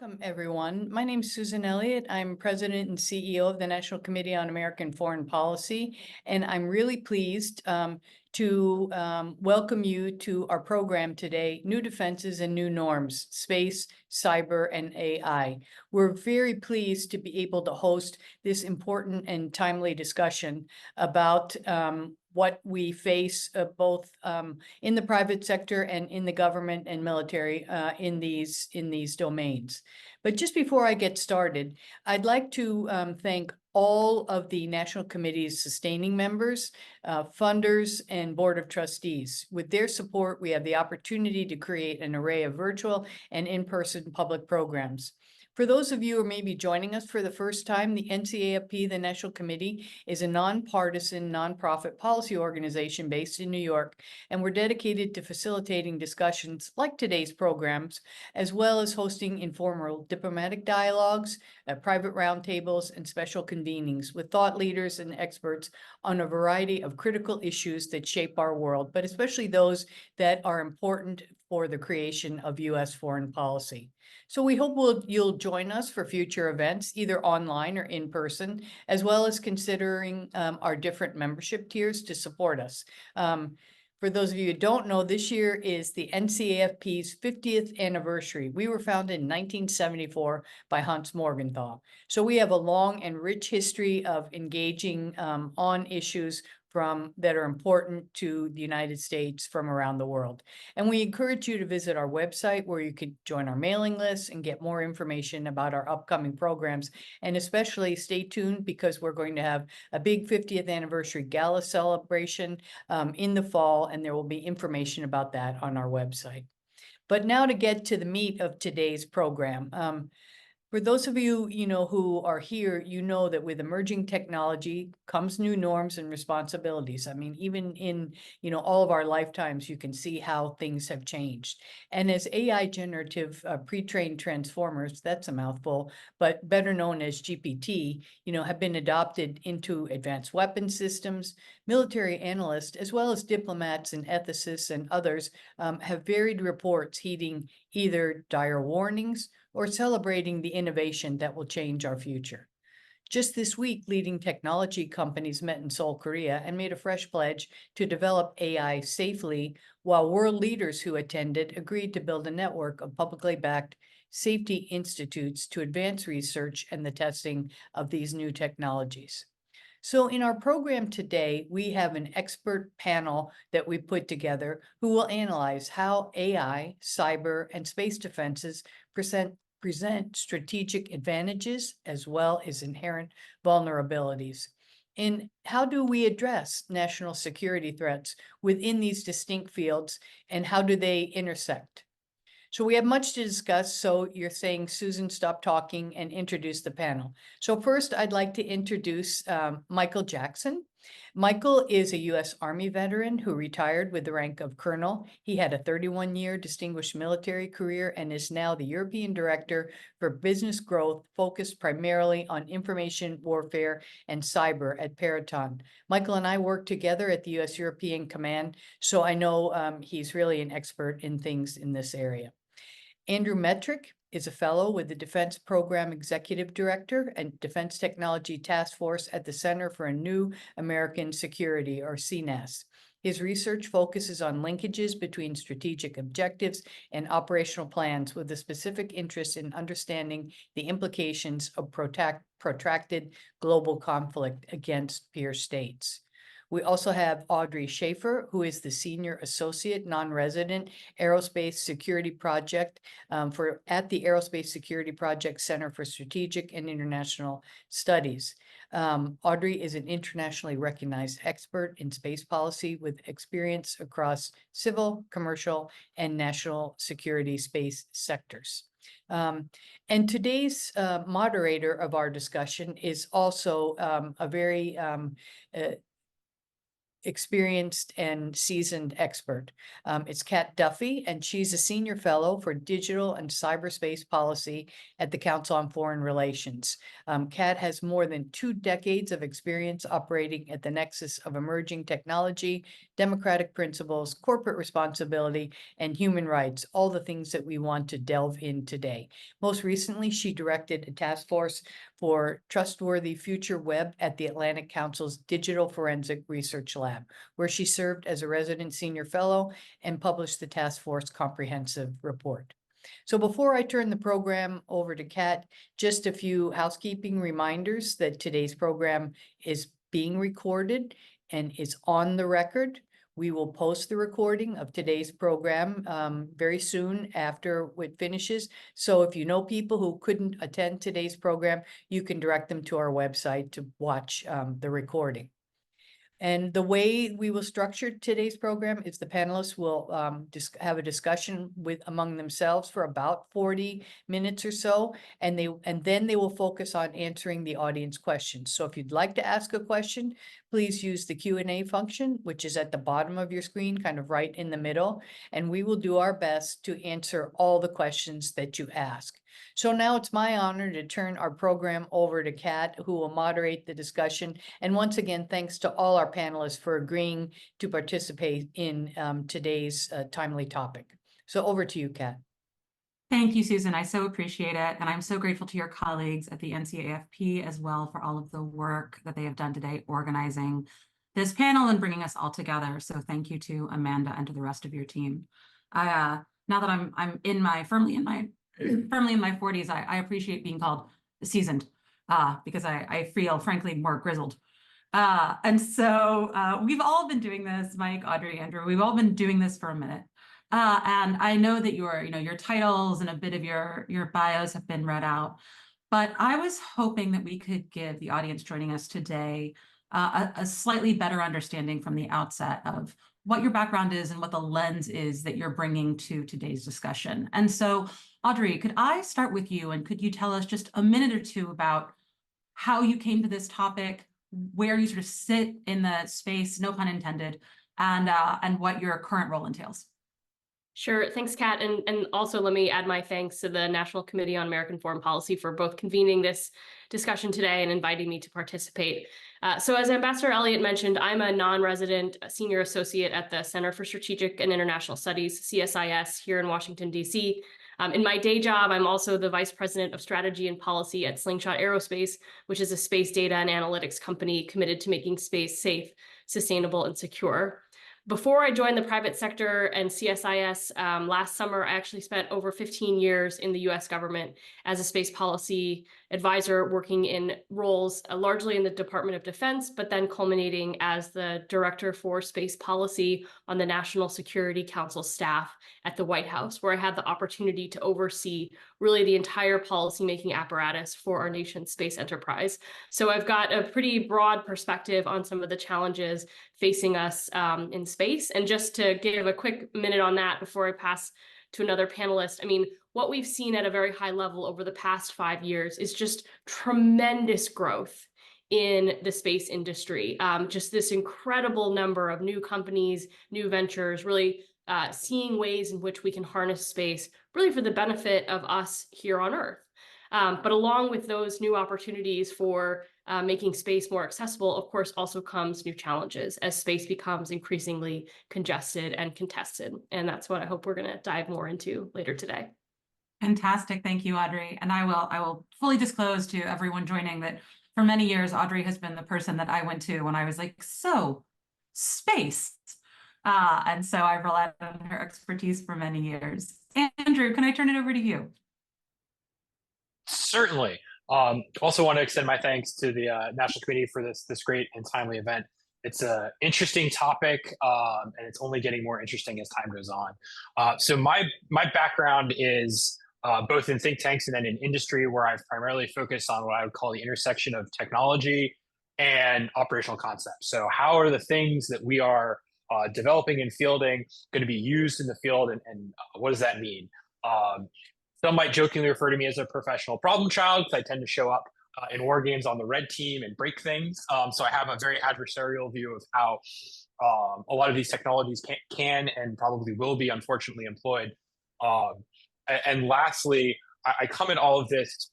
Welcome, everyone. My name is Susan Elliott. I'm President and CEO of the National Committee on American Foreign Policy, and I'm really pleased to welcome you to our program today, New Defenses and New Norms, Space, Cyber, and AI. We're very pleased to be able to host this important and timely discussion about what we face both in the private sector and in the government and military in these domains. But just before I get started, I'd like to thank all of the National Committee's sustaining members, funders, and Board of Trustees. With their support, we have the opportunity to create an array of virtual and in-person public programs. For those of you who may be joining us for the first time, the NCAFP, the National Committee, is a nonpartisan, nonprofit policy organization based in New York, and we're dedicated to facilitating discussions like today's programs, as well as hosting informal diplomatic dialogues, private roundtables, and special convenings with thought leaders and experts on a variety of critical issues that shape our world, but especially those that are important for the creation of U.S. foreign policy. So we hope you'll join us for future events, either online or in person, as well as considering our different membership tiers to support us. For those of you who don't know, this year is the NCAFP's 50th anniversary. We were founded in 1974 by Hans Morgenthau. So we have a long and rich history of engaging on issues that are important to the United States from around the world. And we encourage you to visit our website where you can join our mailing list and get more information about our upcoming programs. And especially stay tuned because we're going to have a big 50th anniversary gala celebration in the fall, and there will be information about that on our website. But now to get to the meat of today's program. For those of you, who are here, that with emerging technology comes new norms and responsibilities. I mean, even in, all of our lifetimes, you can see how things have changed. And as AI generative pre-trained transformers, that's a mouthful, but better known as GPT, have been adopted into advanced weapon systems, military analysts, as well as diplomats and ethicists and others have varied reports heeding either dire warnings or celebrating the innovation that will change our future. Just this week, leading technology companies met in Seoul, Korea, and made a fresh pledge to develop AI safely, while world leaders who attended agreed to build a network of publicly backed safety institutes to advance research and the testing of these new technologies. So in our program today, we have an expert panel that we put together who will analyze how AI, cyber, and space defenses present strategic advantages as well as inherent vulnerabilities. And how do we address national security threats within these distinct fields, and how do they intersect? So we have much to discuss. So you're saying, Susan, stop talking and introduce the panel. So first, I'd like to introduce Michael Jackson. Michael is a U.S. Army veteran who retired with the rank of colonel. He had a 31-year distinguished military career and is now the European Director for Business Growth, focused primarily on information warfare and cyber at Peraton. Michael and I work together at the U.S. European Command, so I know he's really an expert in things in this area. Andrew Metrick is a fellow with the Defense Program Executive Director and Defense Technology Task Force at the Center for a New American Security, or CNAS. His research focuses on linkages between strategic objectives and operational plans, with a specific interest in understanding the implications of protracted global conflict against peer states. We also have Audrey Schaffer, who is the Senior Associate Non-Resident Aerospace Security Project at the Aerospace Security Project Center for Strategic and International Studies. Audrey is an internationally recognized expert in space policy with experience across civil, commercial, and national security space sectors. And today's moderator of our discussion is also a very experienced and seasoned expert. It's Kat Duffy, and she's a senior fellow for digital and cyberspace policy at the Council on Foreign Relations. Kat has more than 2 decades of experience operating at the nexus of emerging technology, democratic principles, corporate responsibility, and human rights, all the things that we want to delve in today. Most recently, she directed a task force for Trustworthy Future Web at the Atlantic Council's Digital Forensic Research Lab, where she served as a resident senior fellow and published the task force comprehensive report. So before I turn the program over to Kat, just a few housekeeping reminders that today's program is being recorded and is on the record. We will post the recording of today's program very soon after it finishes. So if you know people who couldn't attend today's program, you can direct them to our website to watch the recording. And the way we will structure today's program is the panelists will have a discussion among themselves for about 40 minutes or so, and then they will focus on answering the audience questions. So if you'd like to ask a question, please use the Q&A function, which is at the bottom of your screen, kind of right in the middle, and we will do our best to answer all the questions that you ask. So now it's my honor to turn our program over to Kat, who will moderate the discussion. And once again, thanks to all our panelists for agreeing to participate in today's timely topic. So over to you, Kat. Thank you, Susan. I so appreciate it. And I'm so grateful to your colleagues at the NCAFP as well for all of the work that they have done today organizing this panel and bringing us all together. So thank you to Amanda and to the rest of your team. Now that I'm firmly in my 40s, I appreciate being called seasoned because I feel frankly more grizzled. And so we've all been doing this, Mike, Audrey, Andrew, we've all been doing this for a minute. And I know that your titles and a bit of your bios have been read out, but I was hoping that we could give the audience joining us today a slightly better understanding from the outset of what your background is and what the lens is that you're bringing to today's discussion. And so, Audrey, could I start with you, and could you tell us just a minute or two about how you came to this topic, where you sort of sit in the space, no pun intended, and what your current role entails? Sure. Thanks, Kat. And also let me add my thanks to the National Committee on American Foreign Policy for both convening this discussion today and inviting me to participate. So as Ambassador Elliott mentioned, I'm a non-resident senior associate at the Center for Strategic and International Studies, CSIS, here in Washington, D.C. In my day job, I'm also the Vice President of Strategy and Policy at Slingshot Aerospace, which is a space data and analytics company committed to making space safe, sustainable, and secure. Before I joined the private sector and CSIS last summer, I actually spent over 15 years in the US government as a space policy advisor, working in roles largely in the Department of Defense, but then culminating as the Director for Space Policy on the National Security Council staff at the White House, where I had the opportunity to oversee really the entire policymaking apparatus for our nation's space enterprise. So I've got a pretty broad perspective on some of the challenges facing us in space. And just to give a quick minute on that before I pass to another panelist, I mean, what we've seen at a very high level over the past 5 years is just tremendous growth in the space industry. Just this incredible number of new companies, new ventures, really seeing ways in which we can harness space really for the benefit of us here on Earth. But along with those new opportunities for making space more accessible, of course, also comes new challenges as space becomes increasingly congested and contested. And that's what I hope we're going to dive more into later today. Fantastic. Thank you, Audrey. And I will fully disclose to everyone joining that for many years, Audrey has been the person that I went to when I was like, so space. And so I've relied on her expertise for many years. Andrew, can I turn it over to you? Certainly. Also want to extend my thanks to the National Committee for this great and timely event. It's an interesting topic, and it's only getting more interesting as time goes on. So my background is both in think tanks and then in industry, where I've primarily focused on what I would call the intersection of technology and operational concepts. So how are the things that we are developing and fielding going to be used in the field, and what does that mean? Some might jokingly refer to me as a professional problem child because I tend to show up in war games on the red team and break things. So I have a very adversarial view of how a lot of these technologies can and probably will be unfortunately employed. And lastly, I come at all of this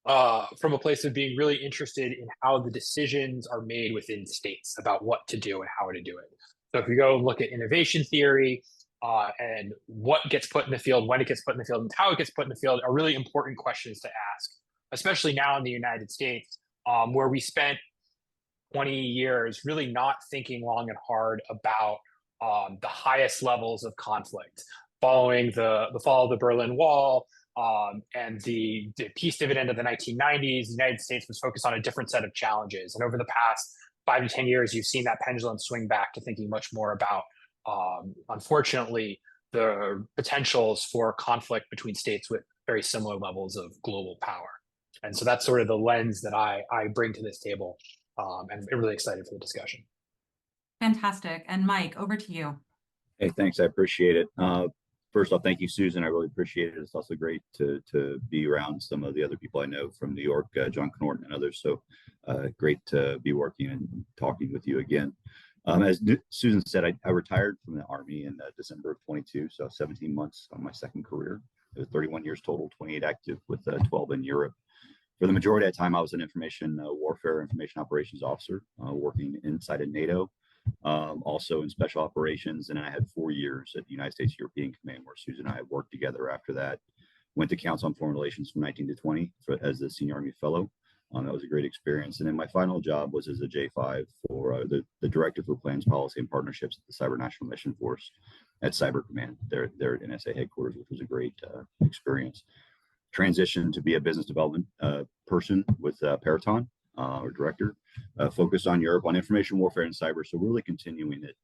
from a place of being really interested in how the decisions are made within states about what to do and how to do it. So if you go look at innovation theory and what gets put in the field, when it gets put in the field, and how it gets put in the field are really important questions to ask, especially now in the United States, where we spent 20 years really not thinking long and hard about the highest levels of conflict following the fall of the Berlin Wall and the peace dividend of the 1990s. The United States was focused on a different set of challenges. And over the past 5 to 10 years, you've seen that pendulum swing back to thinking much more about, unfortunately, the potentials for conflict between states with very similar levels of global power. And so that's sort of the lens that I bring to this table. And I'm really excited for the discussion. Fantastic. And Mike, over to you. Hey, thanks. I appreciate it. First off, thank you, Susan. I really appreciate it. It's also great to be around some of the other people I know from New York, John Knorton and others. So great to be working and talking with you again. As Susan said, I retired from the Army in December of 22, so 17 months on my second career. It was 31 years total, 28 active with 12 in Europe. For the majority of that time, I was an information warfare, information operations officer working inside of NATO, also in special operations. And I had 4 years at the United States European Command, where Susan and I worked together after that. Went to Council on Foreign Relations from 19 to 20 as the Senior Army Fellow. That was a great experience. And then my final job was as a J5 for the Director for Plans, Policy, and Partnerships at the Cyber National Mission Force at Cyber Command. They're at NSA headquarters, which was a great experience. Transitioned to be a business development person with Peraton, or director, focused on Europe, on information warfare and cyber. So we're really continuing it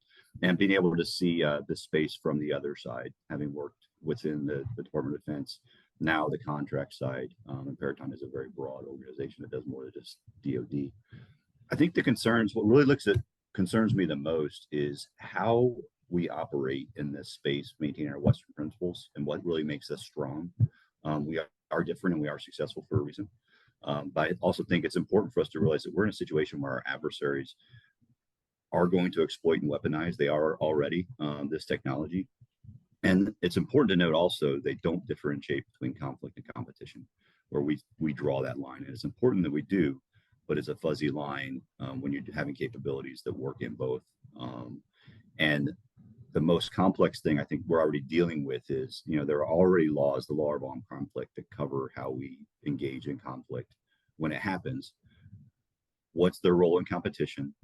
and being able to see the space from the other side, having worked within the Department of Defense, now the contract side. And Peraton is a very broad organization that does more than just DoD. I think what really concerns me the most is how we operate in this space, maintaining our Western principles and what really makes us strong. We are different and we are successful for a reason. But I also think it's important for us to realize that we're in a situation where our adversaries are going to exploit and weaponize. They are already this technology. And it's important to note also, they don't differentiate between conflict and competition, where we draw that line. And it's important that we do, but it's a fuzzy line when you're having capabilities that work in both. And the most complex thing I think we're already dealing with is, there are already laws, the law of armed conflict, that cover how we engage in conflict when it happens. What's their role in competition,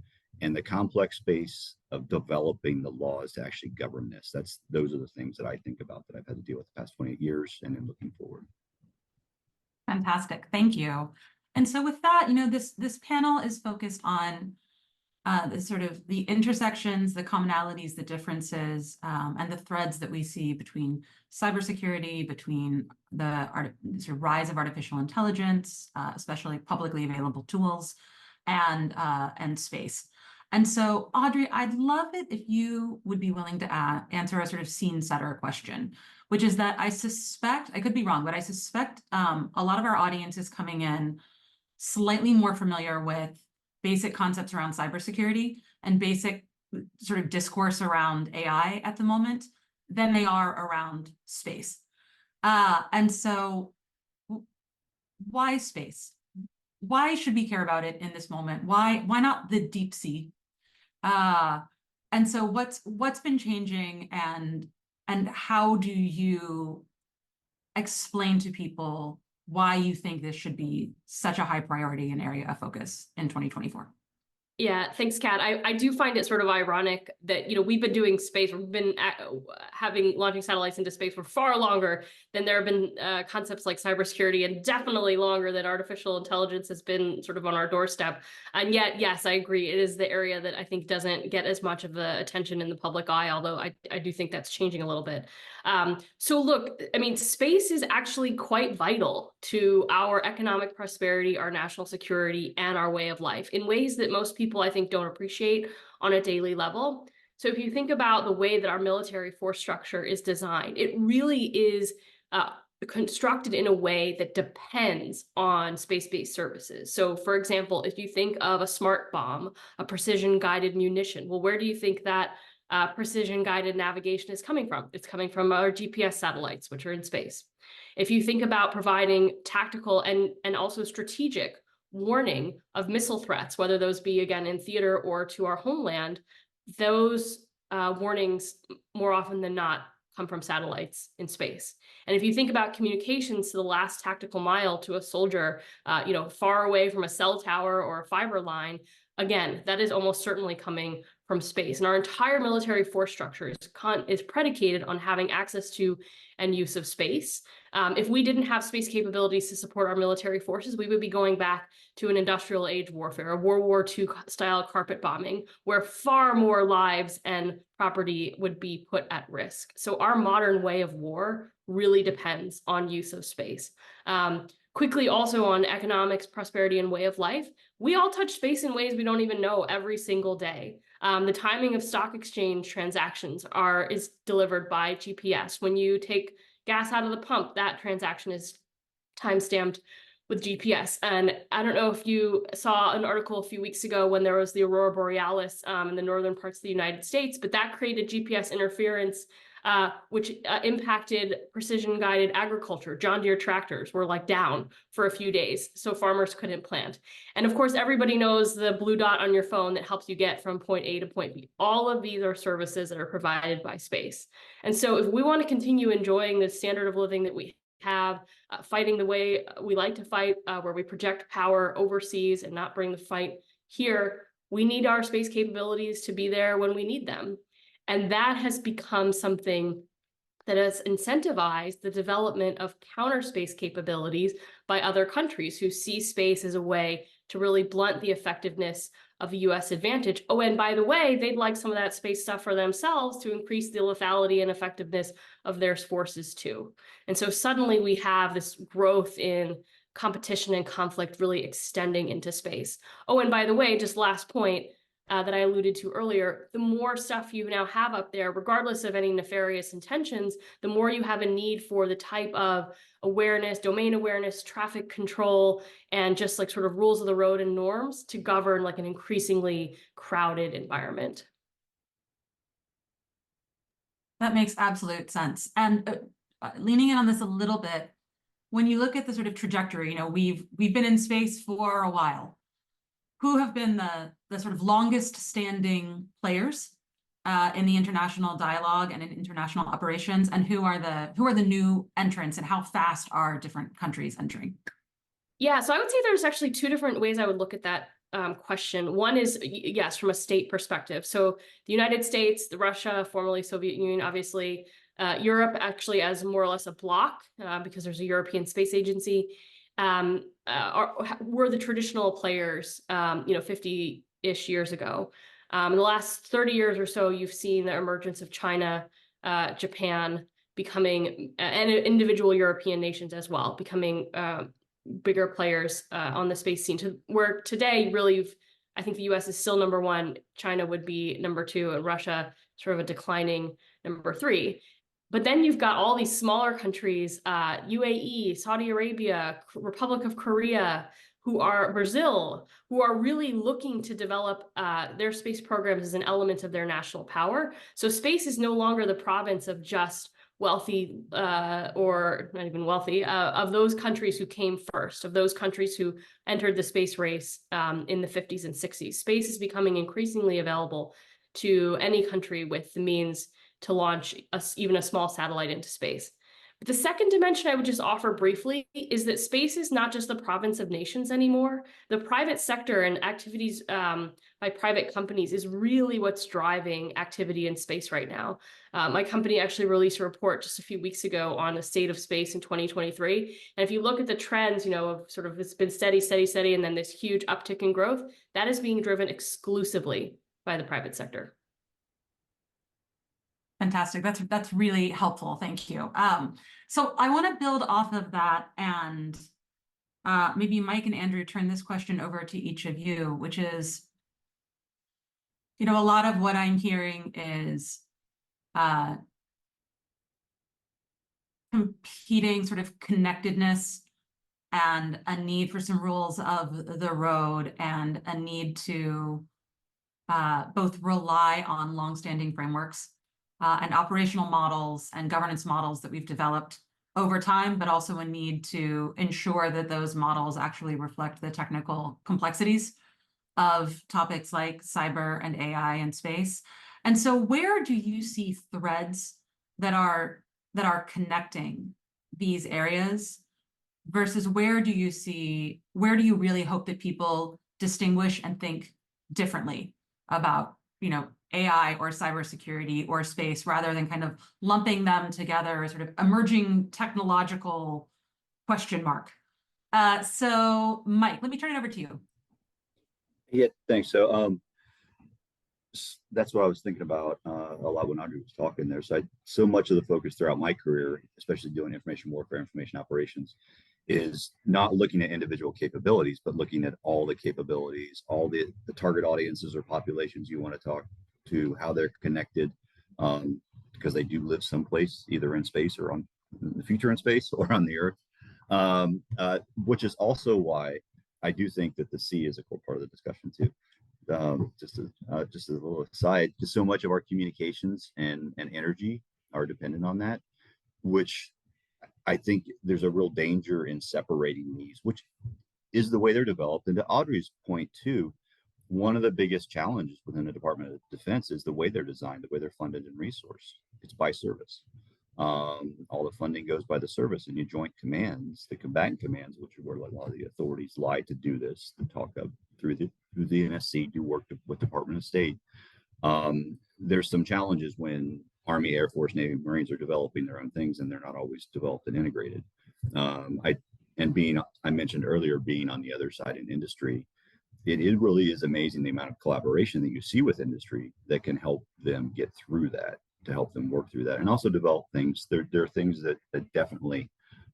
and the complex space of developing the laws to actually govern this. Those are the things that I think about that I've had to deal with the past 28 years and then looking forward. Fantastic. Thank you. And so with that, this panel is focused on the sort of the intersections, the commonalities, the differences, and the threads that we see between cybersecurity, between the sort of rise of artificial intelligence, especially publicly available tools, and space. And so, Audrey, I'd love it if you would be willing to answer a sort of scene setter question, which is that I suspect, I could be wrong, but I suspect a lot of our audience is coming in slightly more familiar with basic concepts around cybersecurity and basic sort of discourse around AI at the moment than they are around space. And so why space? Why should we care about it in this moment? Why not the deep sea? And so what's been changing, and how do you explain to people why you think this should be such a high priority and area of focus in 2024? Yeah, thanks, Kat. I do find it sort of ironic that, we've been doing space, we've been launching satellites into space for far longer than there have been concepts like cybersecurity, and definitely longer than artificial intelligence has been sort of on our doorstep. And yet, yes, I agree, it is the area that I think doesn't get as much of the attention in the public eye, although I do think that's changing a little bit. So look, space is actually quite vital to our economic prosperity, our national security, and our way of life in ways that most people, I think, don't appreciate on a daily level. So if you think about the way that our military force structure is designed, it really is constructed in a way that depends on space-based services. So for example, if you think of a smart bomb, a precision-guided munition, well, where do you think that precision-guided navigation is coming from? It's coming from our GPS satellites, which are in space. If you think about providing tactical and also strategic warning of missile threats, whether those be, again, in theater or to our homeland, those warnings, more often than not, come from satellites in space. And if you think about communications to the last tactical mile to a soldier, far away from a cell tower or a fiber line, again, that is almost certainly coming from space. And our entire military force structure is predicated on having access to and use of space. If we didn't have space capabilities to support our military forces, we would be going back to an industrial age warfare, a World War II style carpet bombing, where far more lives and property would be put at risk. So our modern way of war really depends on use of space. Quickly also on economics, prosperity, and way of life, we all touch space in ways we don't even know every single day. The timing of stock exchange transactions is delivered by GPS. When you take gas out of the pump, that transaction is time-stamped with GPS. And I don't know if you saw an article a few weeks ago when there was the Aurora Borealis in the northern parts of the United States, but that created GPS interference, which impacted precision-guided agriculture. John Deere tractors were down for a few days, so farmers couldn't plant. And of course, everybody knows the blue dot on your phone that helps you get from point A to point B. All of these are services that are provided by space. And so if we want to continue enjoying the standard of living that we have, fighting the way we like to fight, where we project power overseas and not bring the fight here, we need our space capabilities to be there when we need them. And that has become something that has incentivized the development of counter space capabilities by other countries who see space as a way to really blunt the effectiveness of the US advantage. Oh, and by the way, they'd like some of that space stuff for themselves to increase the lethality and effectiveness of their forces too. And so suddenly we have this growth in competition and conflict really extending into space. Oh, and by the way, just last point, that I alluded to earlier, the more stuff you now have up there, regardless of any nefarious intentions, the more you have a need for the type of awareness, domain awareness, traffic control, and just sort of rules of the road and norms to govern an increasingly crowded environment. That makes absolute sense. And leaning in on this a little bit, when you look at the sort of trajectory, we've been in space for a while. Who have been the sort of longest standing players in the international dialogue and in international operations, and who are the new entrants, and how fast are different countries entering? Yeah, so I would say there's actually two different ways I would look at that question. One is, yes, from a state perspective. So the United States, Russia, formerly Soviet Union, obviously, Europe actually as more or less a bloc because there's a European Space Agency. Were the traditional players, 50-ish years ago. In the last 30 years or so, you've seen the emergence of China, Japan becoming, and individual European nations as well, becoming bigger players on the space scene, where today, really, I think the US is still number one, China would be number two, and Russia sort of a declining number three. But then you've got all these smaller countries, UAE, Saudi Arabia, Republic of Korea, Brazil, who are really looking to develop their space programs as an element of their national power. So space is no longer the province of just wealthy or not even wealthy, of those countries who came first, of those countries who entered the space race in the 50s and 60s. Space is becoming increasingly available to any country with the means to launch even a small satellite into space. But the second dimension I would just offer briefly is that space is not just the province of nations anymore. The private sector and activities by private companies is really what's driving activity in space right now. My company actually released a report just a few weeks ago on the state of space in 2023. And if you look at the trends, of sort of it's been steady, and then this huge uptick in growth, that is being driven exclusively by the private sector. Fantastic. That's really helpful. Thank you. So I want to build off of that, and maybe Mike and Andrew turn this question over to each of you, which is, a lot of what I'm hearing is kind competing sort of connectedness and a need for some rules of the road and a need to both rely on longstanding frameworks and operational models and governance models that we've developed over time, but also a need to ensure that those models actually reflect the technical complexities of topics like cyber and AI and space. And so where do you see threads that are connecting these areas versus where do you really hope that people distinguish and think differently about, AI or cybersecurity or space, rather than kind of lumping them together as sort of emerging technological question mark? So Mike, let me turn it over to you. Yeah, thanks. So that's what I was thinking about a lot when Audrey was talking there. So much of the focus throughout my career, especially doing information warfare, information operations, is not looking at individual capabilities, but looking at all the capabilities, all the target audiences or populations you want to talk to, how they're connected, because they do live someplace, either in space or in the future in space or on the Earth, which is also why I do think that the sea is a core part of the discussion too. Just a little aside, because so much of our communications and energy are dependent on that, which I think there's a real danger in separating these, which is the way they're developed. And to Audrey's point too, one of the biggest challenges within the Department of Defense is the way they're designed, the way they're funded and resourced. It's by service. All the funding goes by the service, and your joint commands, the combatant commands, which are where a lot of the authorities lie to do this, to talk up through the NSC, do work with Department of State. There's some challenges when Army, Air Force, Navy, Marines are developing their own things, and they're not always developed and integrated. I mentioned earlier, being on the other side in industry, it really is amazing the amount of collaboration that you see with industry that can help them get through that, to help them work through that, and also develop things. There are things that definitely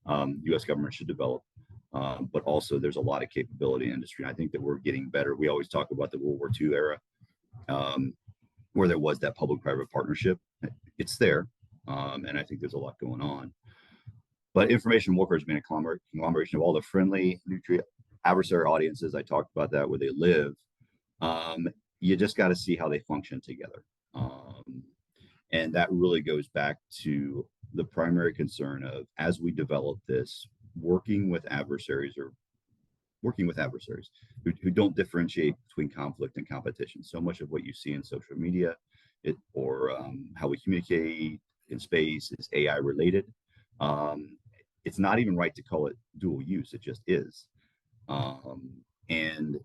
U.S. government should develop, but also there's a lot of capability in industry. And I think that we're getting better. We always talk about the World War II era, where there was that public-private partnership. It's there, and I think there's a lot going on. But information warfare has been a conglomeration of all the friendly, neutral, adversary audiences. I talked about that, where they live. You just got to see how they function together. And that really goes back to the primary concern of, as we develop this, working with adversaries who don't differentiate between conflict and competition. So much of what you see in social media, or how we communicate in space, is AI related. It's not even right to call it dual use. It just is. And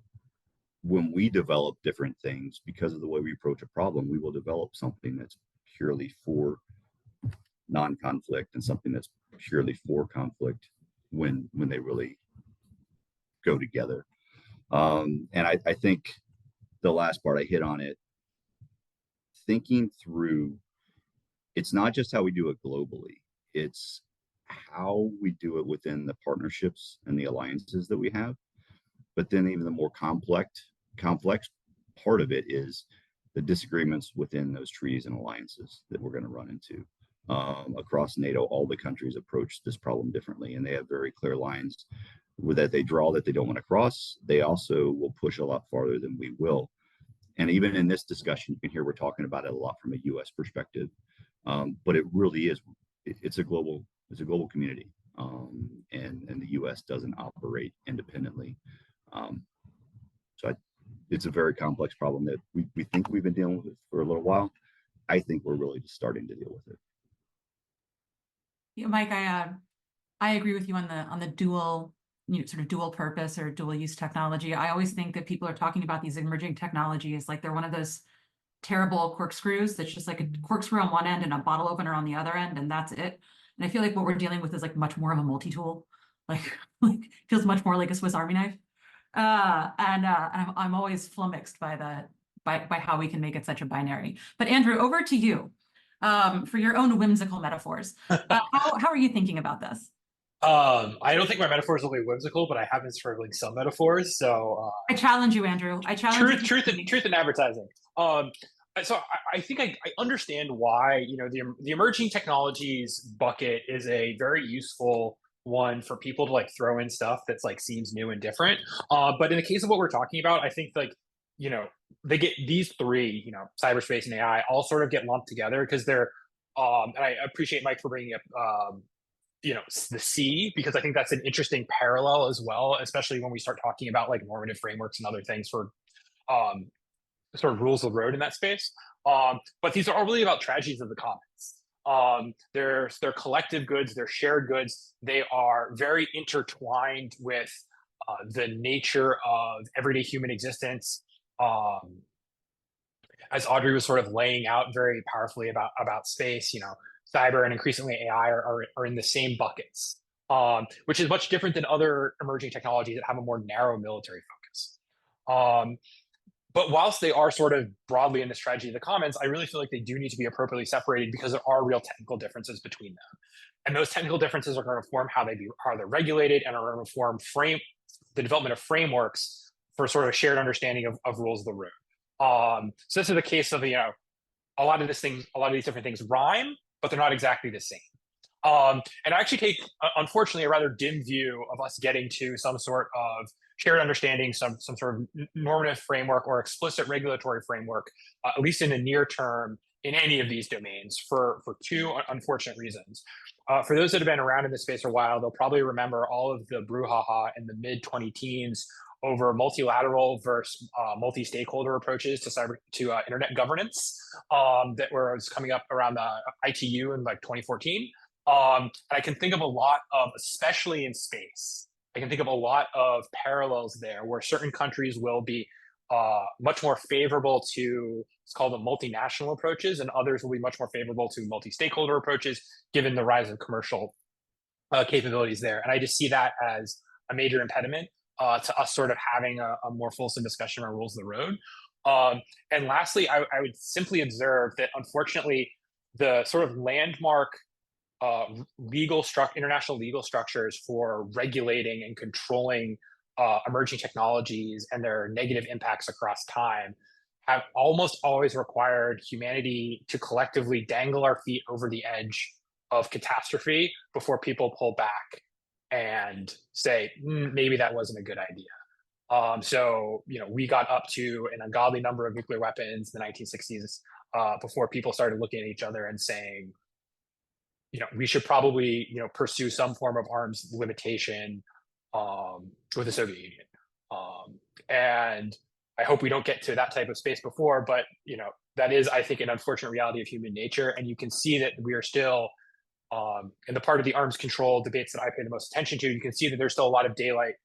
when we develop different things, because of the way we approach a problem, we will develop something that's purely for non-conflict and something that's purely for conflict when they really go together. And I think the last part, I hit on it, thinking through, it's not just how we do it globally, it's how we do it within the partnerships and the alliances that we have. But then even the more complex part of it is the disagreements within those treaties and alliances that we're going to run into. Across NATO, all the countries approach this problem differently, and they have very clear lines that they draw that they don't want to cross. They also will push a lot farther than we will. And even in this discussion, you can hear we're talking about it a lot from a U.S. perspective, but it really is. It's a global community, and the U.S. doesn't operate independently. It's a very complex problem that we think we've been dealing with for a little while. I think we're really just starting to deal with it. Yeah, Mike, I agree with you on the dual, sort of dual purpose or dual use technology. I always think that people are talking about these emerging technologies like they're one of those terrible corkscrews that's just like a corkscrew on one end and a bottle opener on the other end, and that's it. And I feel like what we're dealing with is like much more of a multi-tool, like feels much more like a Swiss Army knife. And I'm always flummoxed by how we can make it such a binary. But Andrew, over to you for your own whimsical metaphors. How are you thinking about this? I don't think my metaphors will be whimsical, but I have been scribbling some metaphors. So I challenge you, Andrew. I challenge truth in advertising. I think I understand why, the emerging technologies bucket is a very useful one for people to like throw in stuff that's like seems new and different. But in the case of what we're talking about, I think like, they get these three, cyberspace and AI all sort of get lumped together because they're, and I appreciate Mike for bringing up, the C, because I think that's an interesting parallel as well, especially when we start talking about like normative frameworks and other things for, sort of rules of the road in that space. But these are all really about tragedies of the commons. They're collective goods, they're shared goods. They are very intertwined with the nature of everyday human existence. As Audrey was sort of laying out very powerfully about space, cyber and increasingly AI are in the same buckets, which is much different than other emerging technologies that have a more narrow military focus. But whilst they are sort of broadly in this tragedy of the commons, I really feel like they do need to be appropriately separated because there are real technical differences between them. And those technical differences are going to form how they're regulated and are going to form the development of frameworks for sort of a shared understanding of rules of the road. So this is the case of, a lot of these different things rhyme, but they're not exactly the same. And I actually take, unfortunately, a rather dim view of us getting to some sort of shared understanding, some sort of normative framework or explicit regulatory framework, at least in the near term, in any of these domains for two unfortunate reasons. For those that have been around in this space for a while, they'll probably remember all of the brouhaha in the mid-2010s over multilateral versus multi-stakeholder approaches to internet governance that was coming up around the ITU in like 2014. I can think of a lot of, especially in space, I can think of a lot of parallels there where certain countries will be much more favorable to, it's called the multinational approaches, and others will be much more favorable to multi-stakeholder approaches, given the rise of commercial capabilities there. And I just see that as a major impediment to us sort of having a more fulsome discussion on rules of the road. And lastly, I would simply observe that unfortunately, the sort of landmark international legal structures for regulating and controlling emerging technologies and their negative impacts across time have almost always required humanity to collectively dangle our feet over the edge of catastrophe before people pull back and say, maybe that wasn't a good idea. So, we got up to an ungodly number of nuclear weapons in the 1960s before people started looking at each other and saying, we should probably, pursue some form of arms limitation with the Soviet Union. And I hope we don't get to that type of space before, but, that is, I think, an unfortunate reality of human nature. And you can see that we are still, in the part of the arms control debates that I pay the most attention to, you can see that there's still a lot of daylight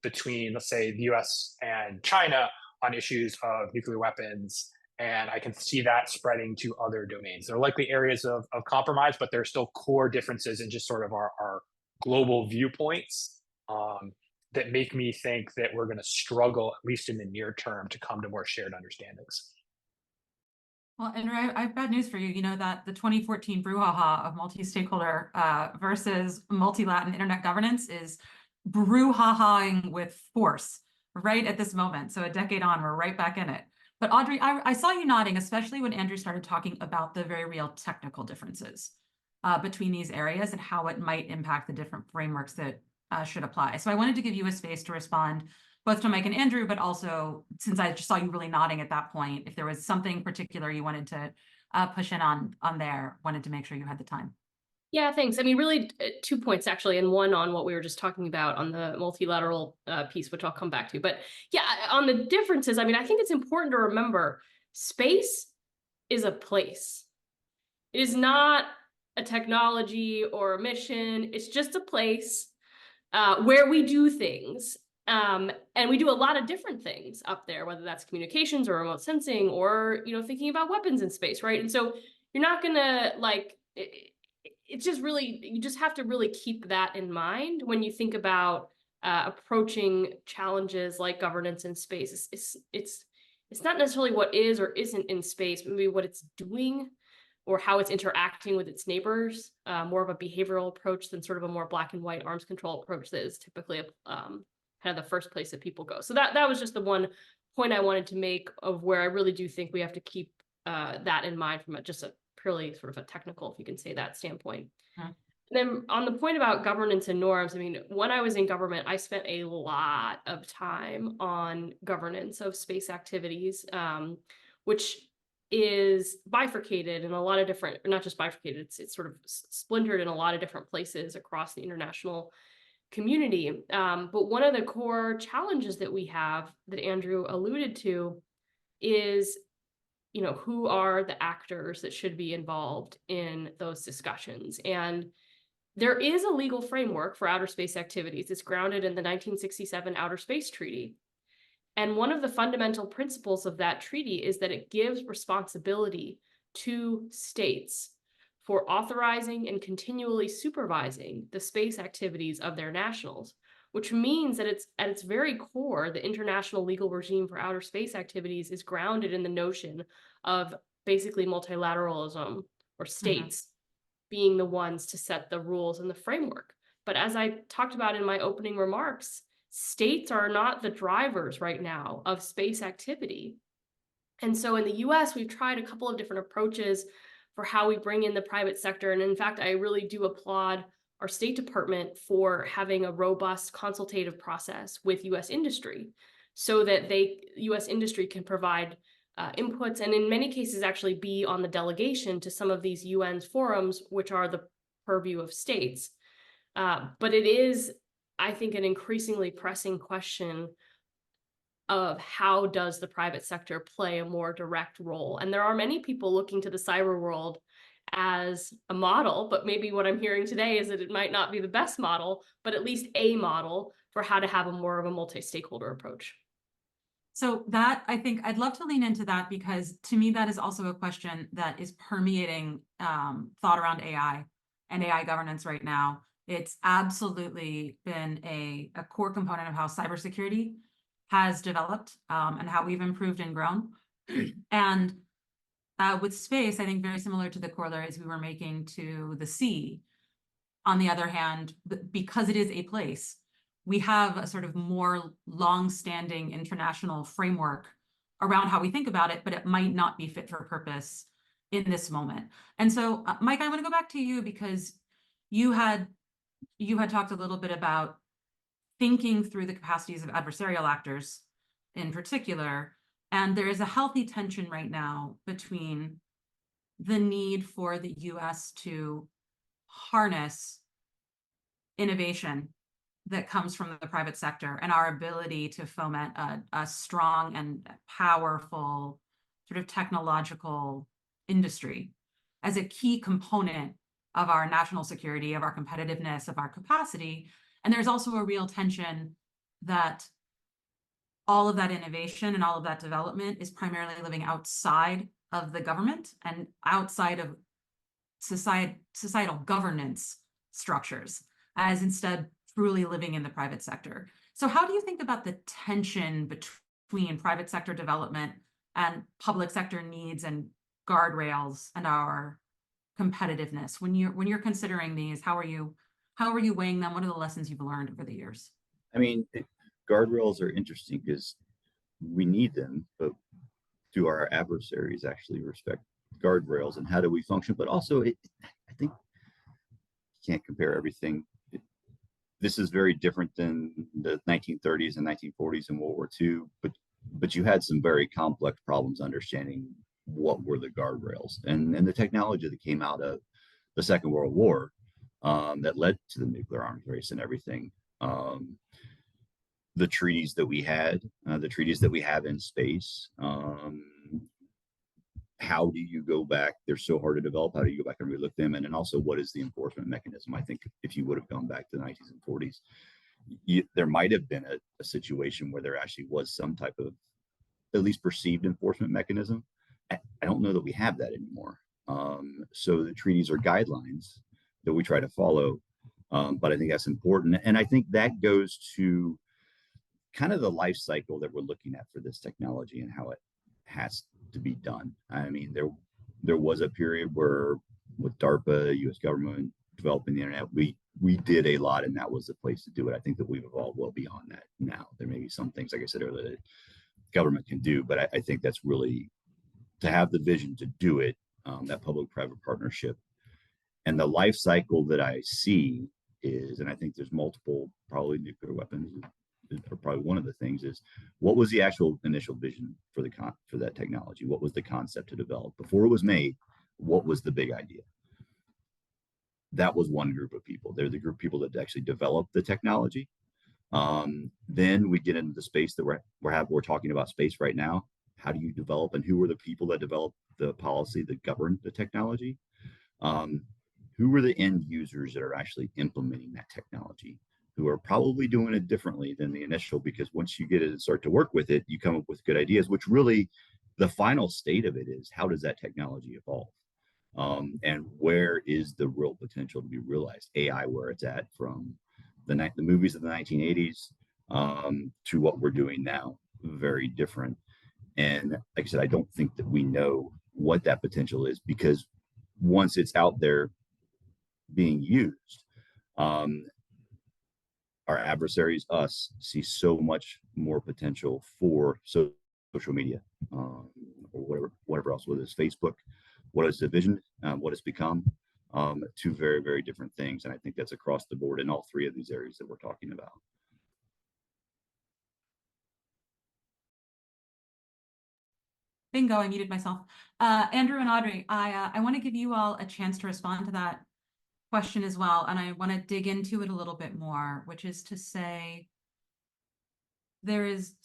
between, let's say, the US and China on issues of nuclear weapons. And I can see that spreading to other domains. There are likely areas of compromise, but there are still core differences in just sort of our global viewpoints that make me think that we're going to struggle, at least in the near term, to come to more shared understandings. Well, Andrew, I have bad news for you. You know that the 2014 brouhaha of multi-stakeholder versus multi-Latin internet governance is brouhahaing with force right at this moment. So a decade on, we're right back in it. But Audrey, I saw you nodding, especially when Andrew started talking about the very real technical differences between these areas and how it might impact the different frameworks that should apply. So I wanted to give you a space to respond both to Mike and Andrew, but also, since I just saw you really nodding at that point, if there was something particular you wanted to push in on there, wanted to make sure you had the time. Yeah, thanks. I mean, really 2 points actually, and one on what we were just talking about on the multilateral piece, which I'll come back to. But yeah, on the differences, I mean, I think it's important to remember space is a place. It is not a technology or a mission. It's just a place where we do things. And we do a lot of different things up there, whether that's communications or remote sensing or, thinking about weapons in space, right? And so you're not gonna it's just really, you just have to really keep that in mind when you think about approaching challenges like governance in space. It's not necessarily what is or isn't in space, but maybe what it's doing or how it's interacting with its neighbors, more of a behavioral approach than sort of a more black and white arms control approach that is typically kind of the first place that people go. So that was just the one point I wanted to make of where I really do think we have to keep that in mind from just a purely sort of a technical, if you can say that, standpoint. Mhm. Then on the point about governance and norms, I mean, when I was in government, I spent a lot of time on governance of space activities, which is bifurcated in a lot of different, not just bifurcated, it's sort of splintered in a lot of different places across the international community. But one of the core challenges that we have that Andrew alluded to is, who are the actors that should be involved in those discussions? And there is a legal framework for outer space activities. It's grounded in the 1967 Outer Space Treaty. And one of the fundamental principles of that treaty is that it gives responsibility to states for authorizing and continually supervising the space activities of their nationals, which means that it's at its very core, the international legal regime for outer space activities is grounded in the notion of basically multilateralism, or states being the ones to set the rules and the framework. But as I talked about in my opening remarks, states are not the drivers right now of space activity. And so in the US, we've tried a couple of different approaches for how we bring in the private sector. And in fact, I really do applaud our State Department for having a robust consultative process with US industry so that US industry can provide inputs, and in many cases actually be on the delegation to some of these UN forums, which are the purview of states. But it is, I think, an increasingly pressing question of how does the private sector play a more direct role? And there are many people looking to the cyber world as a model, but maybe what I'm hearing today is that it might not be the best model, but at least a model for how to have a more of a multi-stakeholder approach. So that, I think I'd love to lean into that, because to me, that is also a question that is permeating thought around AI and AI governance right now. It's absolutely been a core component of how cybersecurity has developed and how we've improved and grown. And with space, I think very similar to the corollaries we were making to the sea. On the other hand, because it is a place, we have a sort of more long-standing international framework around how we think about it, but it might not be fit for purpose in this moment. And so, Mike, I want to go back to you, because you had talked a little bit about thinking through the capacities of adversarial actors in particular, and there is a healthy tension right now between the need for the US to harness innovation that comes from the private sector and our ability to foment a strong and powerful sort of technological industry as a key component of our national security, of our competitiveness, of our capacity. And there's also a real tension that all of that innovation and all of that development is primarily living outside of the government and outside of societal governance structures, as instead truly living in the private sector. So how do you think about the tension between private sector development and public sector needs and guardrails and our competitiveness? When you're considering these, how are you weighing them? What are the lessons you've learned over the years? I mean, guardrails are interesting because we need them, but do our adversaries actually respect guardrails, and how do we function? But also, I think you can't compare everything. This is very different than the 1930s and 1940s and World War II, but you had some very complex problems understanding what were the guardrails, and the technology that came out of the Second World War that led to the nuclear arms race and everything. The treaties that we had, the treaties that we have in space. How do you go back? They're so hard to develop. How do you go back and relook them? And then also, what is the enforcement mechanism? I think if you would have gone back to the 1940s and 40s, there might have been a situation where there actually was some type of at least perceived enforcement mechanism. I don't know that we have that anymore. So the treaties are guidelines that we try to follow, but I think that's important. And I think that goes to kind of the life cycle that we're looking at for this technology and how it has to be done. I mean, there was a period where with DARPA, U.S. government developing the internet, we did a lot, and that was the place to do it. I think that we've evolved well beyond that now. There may be some things, like I said earlier, that government can do, but I think that's really to have the vision to do it, that public-private partnership. And the life cycle that I see is, and I think there's multiple, probably nuclear weapons are probably one of the things, is what was the actual initial vision for for that technology? What was the concept to develop? Before it was made, what was the big idea? That was one group of people. They're the group of people that actually developed the technology. Then we get into the space that we're talking about space right now. How do you develop, and who are the people that develop the policy that govern the technology? Who are the end users that are actually implementing that technology, who are probably doing it differently than the initial, because once you get it and start to work with it, you come up with good ideas, which really the final state of it is, how does that technology evolve? And where is the real potential to be realized? AI, where it's at, from the movies of the 1980s to what we're doing now, very different. And like I said, I don't think that we know what that potential is, because once it's out there being used, our adversaries, us, see so much more potential for social media, or whatever else, whether it's Facebook, what is the vision, what it's become, two very, very different things. And I think that's across the board in all three of these areas that we're talking about. Bingo, I muted myself. Andrew and Audrey, I want to give you all a chance to respond to that question as well. And I want to dig into it a little bit more, which is to say, there is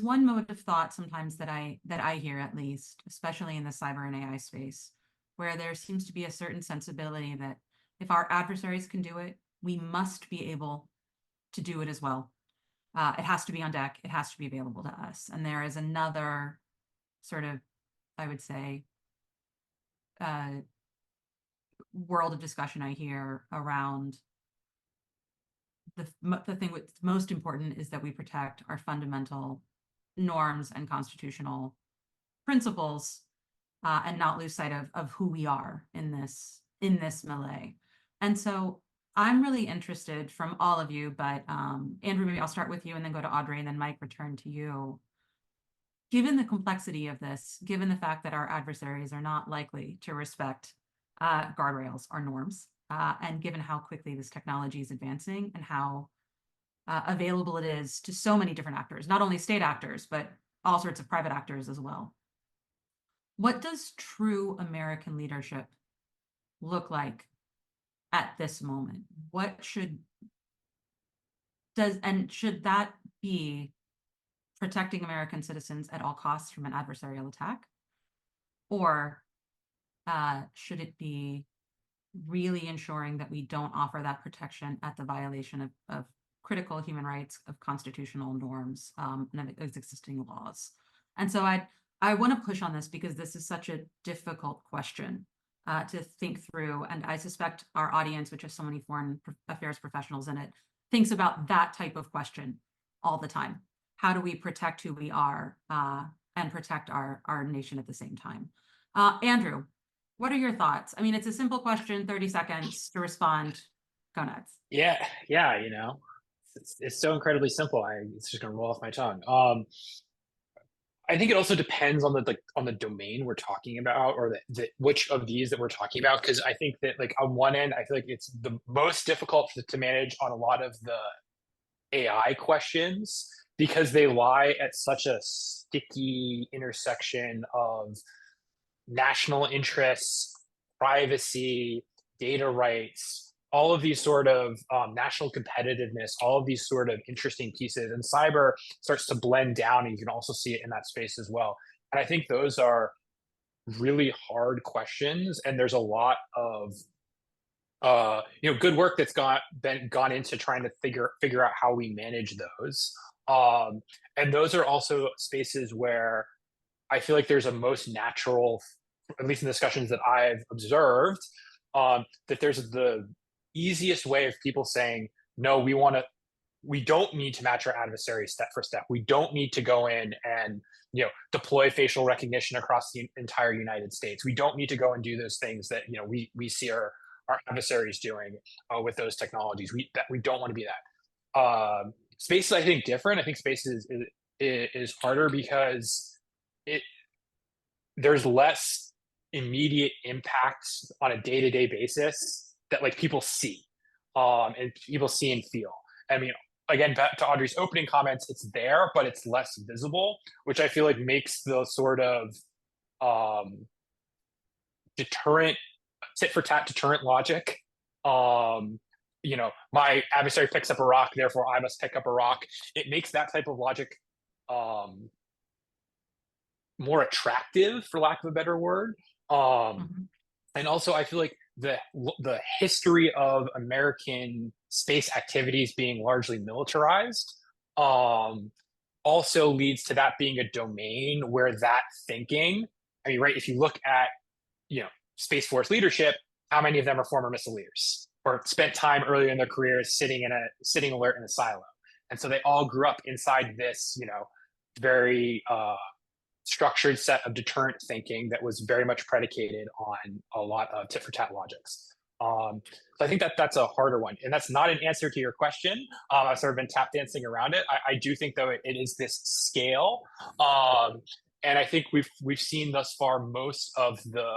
one mode of thought sometimes that I hear, at least, especially in the cyber and AI space, where there seems to be a certain sensibility that if our adversaries can do it, we must be able to do it as well. It has to be on deck. It has to be available to us. And there is another sort of, I would say, world of discussion I hear around the thing that's most important is that we protect our fundamental norms and constitutional principles, and not lose sight of who we are in this melee. And so I'm really interested from all of you, but Andrew, maybe I'll start with you and then go to Audrey, and then Mike, return to you. Given the complexity of this, given the fact that our adversaries are not likely to respect guardrails or norms, and given how quickly this technology is advancing and how available it is to so many different actors, not only state actors, but all sorts of private actors as well. What does true American leadership look like at this moment? Should that be protecting American citizens at all costs from an adversarial attack? Or should it be really ensuring that we don't offer that protection at the violation of critical human rights, of constitutional norms, and of existing laws? And so I want to push on this because this is such a difficult question to think through. And I suspect our audience, which has so many foreign affairs professionals in it, thinks about that type of question all the time. How do we protect who we are and protect our nation at the same time? Andrew, what are your thoughts? I mean, it's a simple question, 30 seconds to respond. Go nuts. Yeah, you know, it's so incredibly simple. It's just gonna roll off my tongue. I think it also depends on the domain we're talking about, or which of these that we're talking about. Because I think that, like, on one end, I feel like it's the most difficult to manage on a lot of the AI questions, because they lie at such a sticky intersection of national interests, privacy, data rights, all of these sort of national competitiveness, all of these sort of interesting pieces. And cyber starts to blend down, and you can also see it in that space as well. And I think those are really hard questions, and there's a lot of good work that's gone into trying to figure out how we manage those. And those are also spaces where I feel like there's a most natural, at least in discussions that I've observed, that there's the easiest way of people saying, no, we don't need to match our adversary step for step. We don't need to go in and deploy facial recognition across the entire United States. We don't need to go and do those things that we see our adversaries doing with those technologies. We don't want to be that. Space is, I think, different. I think space is harder because there's less immediate impacts on a day-to-day basis that like people see, and people see and feel. I mean, again, back to Audrey's opening comments, it's there, but it's less visible, which I feel like makes the sort of deterrent, tit for tat deterrent logic. You know, my adversary picks up a rock, therefore I must pick up a rock. It makes that type of logic more attractive, for lack of a better word. And also, I feel like the history of American space activities being largely militarized also leads to that being a domain where that thinking, I mean, right, if you look at, you know, Space Force leadership, how many of them are former missileers or spent time earlier in their careers sitting alert in a silo? And so they all grew up inside this, you know, very structured set of deterrent thinking that was very much predicated on a lot of tit for tat logics. So I think that that's a harder one, and that's not an answer to your question. I've sort of been tap dancing around it. I do think though it is this scale, and I think we've seen thus far most of the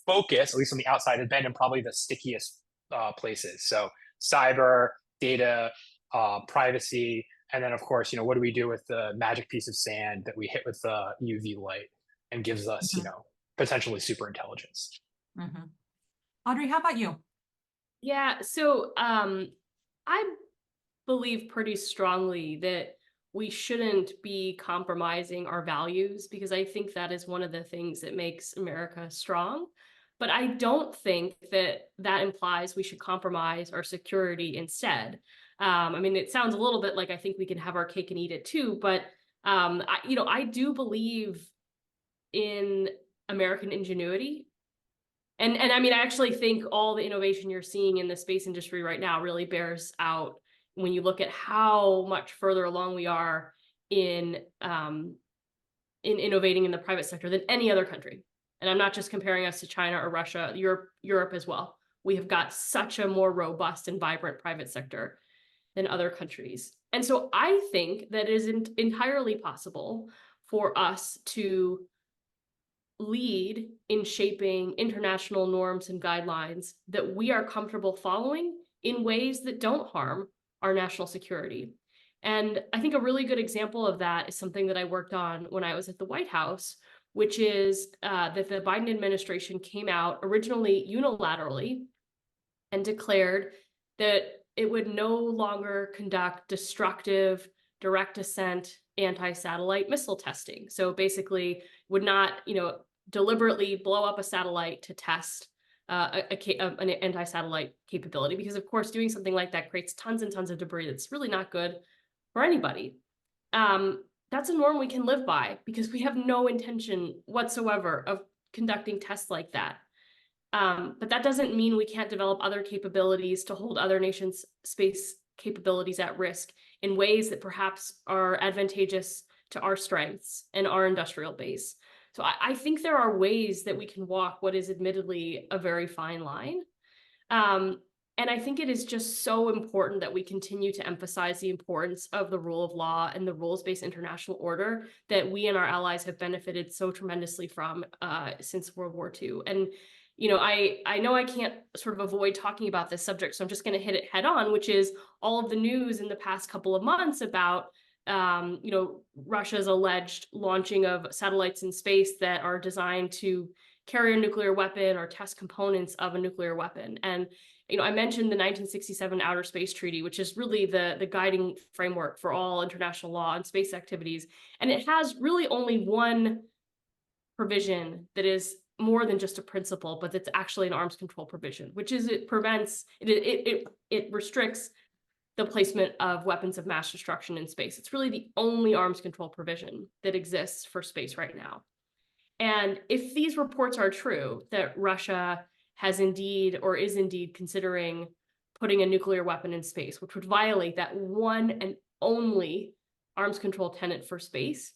focus, at least on the outside, has been in probably the stickiest places. So cyber, data, privacy, and then of course, you know, what do we do with the magic piece of sand that we hit with the UV light and gives us, you know, potentially super intelligence. Audrey, how about you? Yeah, so I believe pretty strongly that we shouldn't be compromising our values, because I think that is one of the things that makes America strong. But I don't think that that implies we should compromise our security instead. I mean, it sounds a little bit like I think we can have our cake and eat it too, but I do believe in American ingenuity. And I mean, I actually think all the innovation you're seeing in the space industry right now really bears out when you look at how much further along we are in innovating in the private sector than any other country. And I'm not just comparing us to China or Russia, Europe as well. We have got such a more robust and vibrant private sector than other countries. And so I think that it is entirely possible for us to lead in shaping international norms and guidelines that we are comfortable following in ways that don't harm our national security. And I think a really good example of that is something that I worked on when I was at the White House, which is that the Biden administration came out originally unilaterally and declared that it would no longer conduct destructive direct ascent anti-satellite missile testing. So basically would not, deliberately blow up a satellite to test an anti-satellite capability, because of course doing something like that creates tons and tons of debris that's really not good for anybody. That's a norm we can live by, because we have no intention whatsoever of conducting tests like that. But that doesn't mean we can't develop other capabilities to hold other nations' space capabilities at risk in ways that perhaps are advantageous to our strengths and our industrial base. So I think there are ways that we can walk what is admittedly a very fine line. And I think it is just so important that we continue to emphasize the importance of the rule of law and the rules-based international order that we and our allies have benefited so tremendously from since World War II. And I know I can't sort of avoid talking about this subject, so I'm just going to hit it head on, which is all of the news in the past couple of months about Russia's alleged launching of satellites in space that are designed to carry a nuclear weapon or test components of a nuclear weapon. And I mentioned the 1967 Outer Space Treaty, which is really the guiding framework for all international law and space activities. And it has really only one provision that is more than just a principle, but it's actually an arms control provision, which is it restricts the placement of weapons of mass destruction in space. It's really the only arms control provision that exists for space right now. And if these reports are true, that Russia has indeed or is indeed considering putting a nuclear weapon in space, which would violate that one and only arms control tenet for space,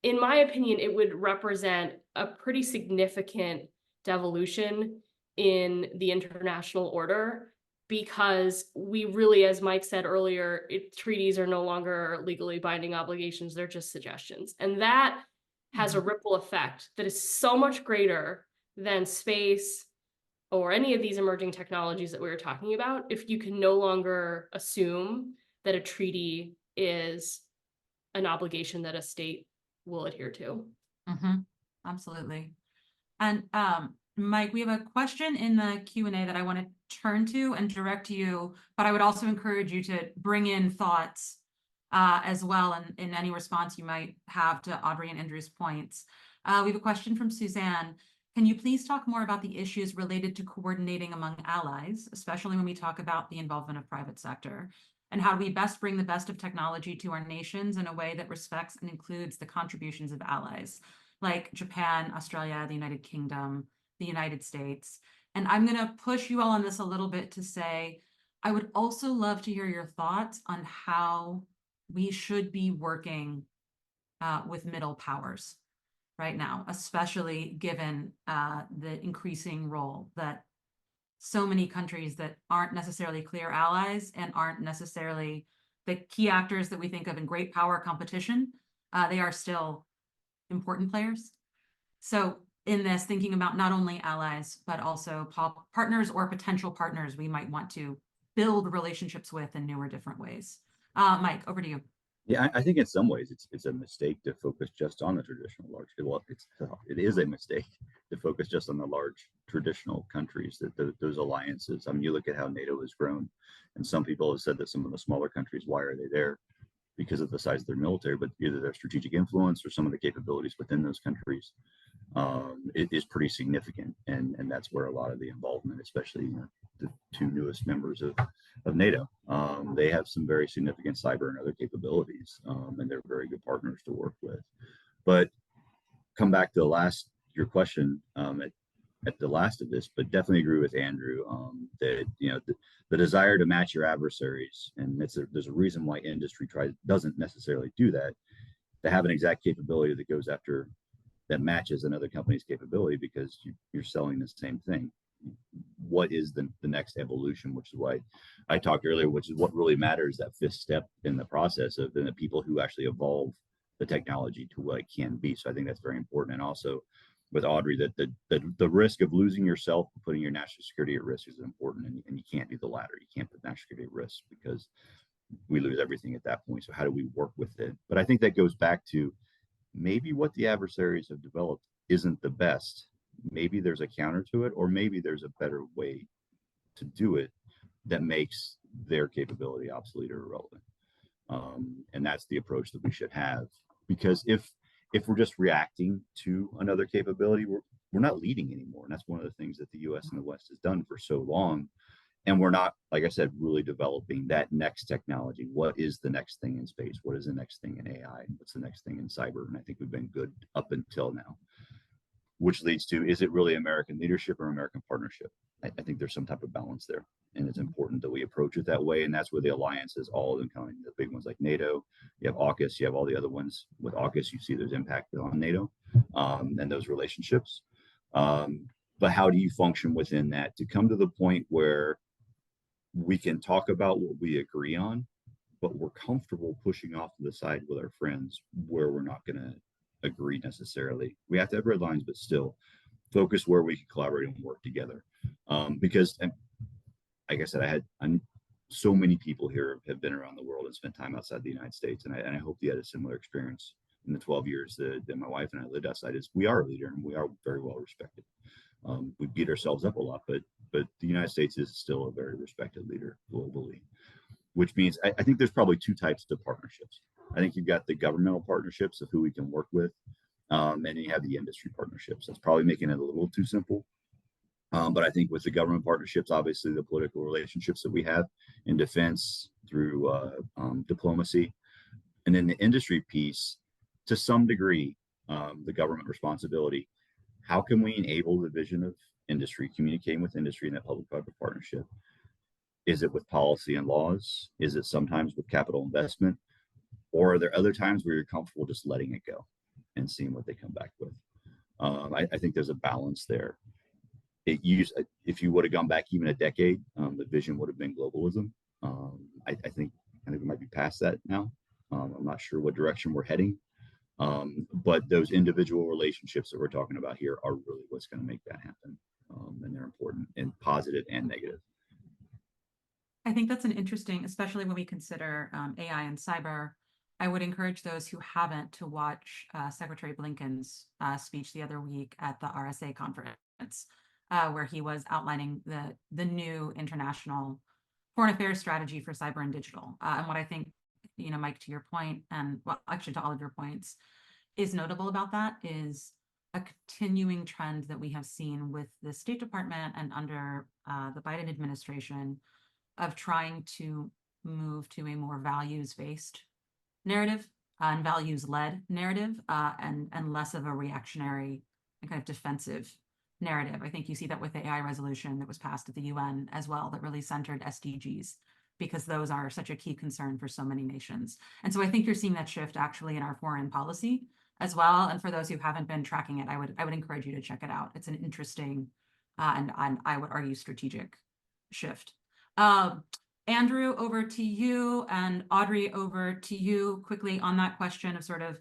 in my opinion, it would represent a pretty significant devolution in the international order, because we really, as Mike said earlier, treaties are no longer legally binding obligations. They're just suggestions. And that has a ripple effect that is so much greater than space or any of these emerging technologies that we were talking about, if you can no longer assume that a treaty is an obligation that a state will adhere to. Absolutely. And Mike, we have a question in the Q&A that I want to turn to and direct to you, but I would also encourage you to bring in thoughts as well in any response you might have to Audrey and Andrew's points. We have a question from Suzanne. Can you please talk more about the issues related to coordinating among allies, especially when we talk about the involvement of private sector? And how do we best bring the best of technology to our nations in a way that respects and includes the contributions of allies, like Japan, Australia, the United Kingdom, the United States? And I'm going to push you all on this a little bit to say, I would also love to hear your thoughts on how we should be working with middle powers right now, especially given the increasing role that so many countries that aren't necessarily clear allies and aren't necessarily the key actors that we think of in great power competition, they are still important players. So in this, thinking about not only allies, but also partners or potential partners we might want to build relationships with in newer, different ways. Mike, over to you. Yeah, I think in some ways it's a mistake to focus just on the traditional large. Well, it is a mistake to focus just on the large traditional countries, those alliances. I mean, you look at how NATO has grown, and some people have said that some of the smaller countries, why are they there? Because of the size of their military, but either their strategic influence or some of the capabilities within those countries it is pretty significant, and that's where a lot of the involvement, especially the two newest members of NATO, they have some very significant cyber and other capabilities, and they're very good partners to work with. But come back to your question at the last of this, but definitely agree with Andrew that the desire to match your adversaries, and there's a reason why industry doesn't necessarily do that, to have an exact capability that goes after that matches another company's capability, because you're selling the same thing. What is the next evolution, which is why I talked earlier, which is what really matters, that fifth step in the process of the people who actually evolve the technology to what it can be. So I think that's very important. And also with Audrey, that the risk of losing yourself, putting your national security at risk is important, and you can't do the latter. You can't put national security at risk, because we lose everything at that point. So how do we work with it? But I think that goes back to maybe what the adversaries have developed isn't the best. Maybe there's a counter to it, or maybe there's a better way to do it that makes their capability obsolete or irrelevant. And that's the approach that we should have, because if we're just reacting to another capability, we're not leading anymore. And that's one of the things that the US and the West has done for so long. And we're not, like I said, really developing that next technology. What is the next thing in space? What is the next thing in AI? What's the next thing in cyber? And I think we've been good up until now, which leads to, is it really American leadership or American partnership? I think there's some type of balance there, and it's important that we approach it that way. And that's where the alliances, all of them coming, the big ones like NATO, you have AUKUS, you have all the other ones. With AUKUS, you see there's impact on NATO and those relationships. But how do you function within that to come to the point where we can talk about what we agree on, but we're comfortable pushing off to the side with our friends where we're not going to agree necessarily? We have to have red lines, but still focus where we can collaborate and work together. Because, like I said, so many people here have been around the world and spent time outside the United States, and I hope you had a similar experience in the 12 years that my wife and I lived outside. We are a leader, and we are very well respected. We beat ourselves up a lot, but the United States is still a very respected leader globally, which means I think there's probably two types of partnerships. I think you've got the governmental partnerships of who we can work with, and you have the industry partnerships. That's probably making it a little too simple. But I think with the government partnerships, obviously the political relationships that we have in defense through diplomacy, and then the industry piece, to some degree, the government responsibility. How can we enable the vision of industry, communicating with industry in that public-private partnership? Is it with policy and laws? Is it sometimes with capital investment? Or are there other times where you're comfortable just letting it go and seeing what they come back with? I think there's a balance there. If you would have gone back even a decade, the vision would have been globalism. I think we might be past that now. I'm not sure what direction we're heading, But those individual relationships that we're talking about here are really what's going to make that happen. And they're important in positive and negative. I think that's an interesting, especially when we consider AI and cyber. I would encourage those who haven't to watch Secretary Blinken's speech the other week at the RSA conference, where he was outlining the new international foreign affairs strategy for cyber and digital. And what I think, Mike, to your point, and well, actually to all of your points, is notable about that is a continuing trend that we have seen with the State Department and under the Biden administration of trying to move to a more values-based narrative and values-led narrative and less of a reactionary and kind of defensive narrative. I think you see that with the AI resolution that was passed at the UN as well, that really centered SDGs, because those are such a key concern for so many nations. And so I think you're seeing that shift actually in our foreign policy as well. And for those who haven't been tracking it, I would encourage you to check it out. It's an interesting and I would argue strategic shift. Andrew, over to you, and Audrey, over to you quickly on that question of sort of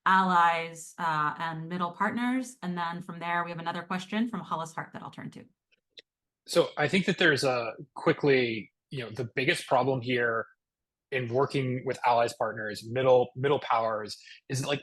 allies and middle partners. And then from there, we have another question from Hollis Hart that I'll turn to. So I think that there's the biggest problem here in working with allies, partners, middle powers is like,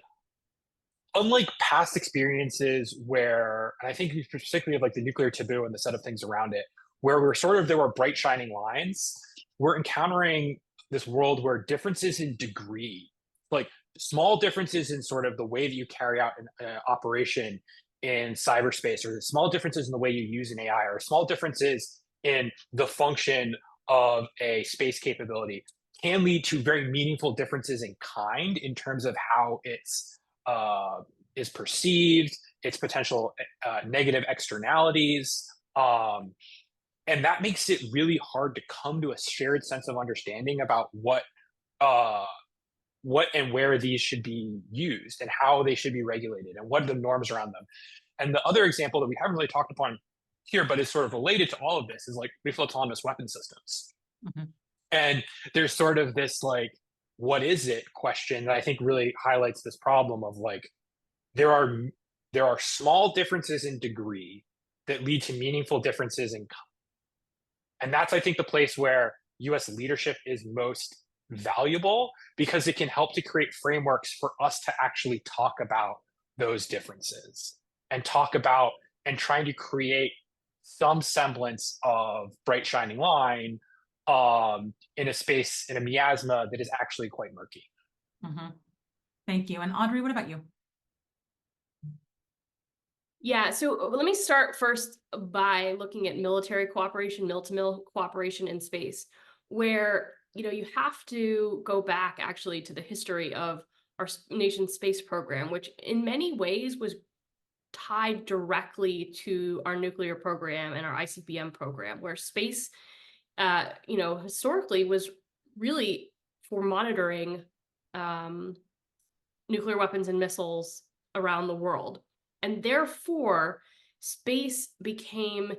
unlike past experiences where, and I think particularly of like the nuclear taboo and the set of things around it, where there were bright shining lines, we're encountering this world where differences in degree, like small differences in sort of the way that you carry out an operation in cyberspace, or the small differences in the way you use an AI, or small differences in the function of a space capability can lead to very meaningful differences in kind in terms of how it's is perceived, its potential negative externalities. And that makes it really hard to come to a shared sense of understanding about what and where these should be used and how they should be regulated and what are the norms around them. And the other example that we haven't really talked upon here, but is sort of related to all of this, is like lethal autonomous weapon systems. Mm-hmm. And there's sort of this like, what is it question that I think really highlights this problem of like, there are small differences in degree that lead to meaningful differences in. And that's, I think, the place where US leadership is most valuable, because it can help to create frameworks for us to actually talk about those differences and talk about and trying to create some semblance of bright shining line in a space, in a miasma that is actually quite murky. Mm-hmm. Thank you. And Audrey, what about you? Yeah, so let me start first by looking at military cooperation, mil-to-mil cooperation in space, where you have to go back actually to the history of our nation's space program, which in many ways was tied directly to our nuclear program and our ICBM program, where space, historically was really for monitoring nuclear weapons and missiles around the world. And therefore, space became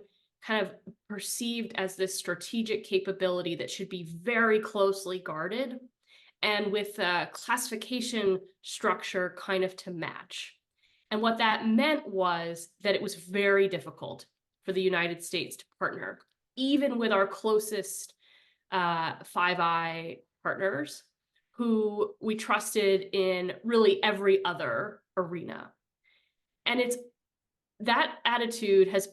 kind of perceived as this strategic capability that should be very closely guarded, and with a classification structure kind of to match. And what that meant was that it was very difficult for the United States to partner, even with our closest Five Eye partners, who we trusted in really every other arena. And that attitude has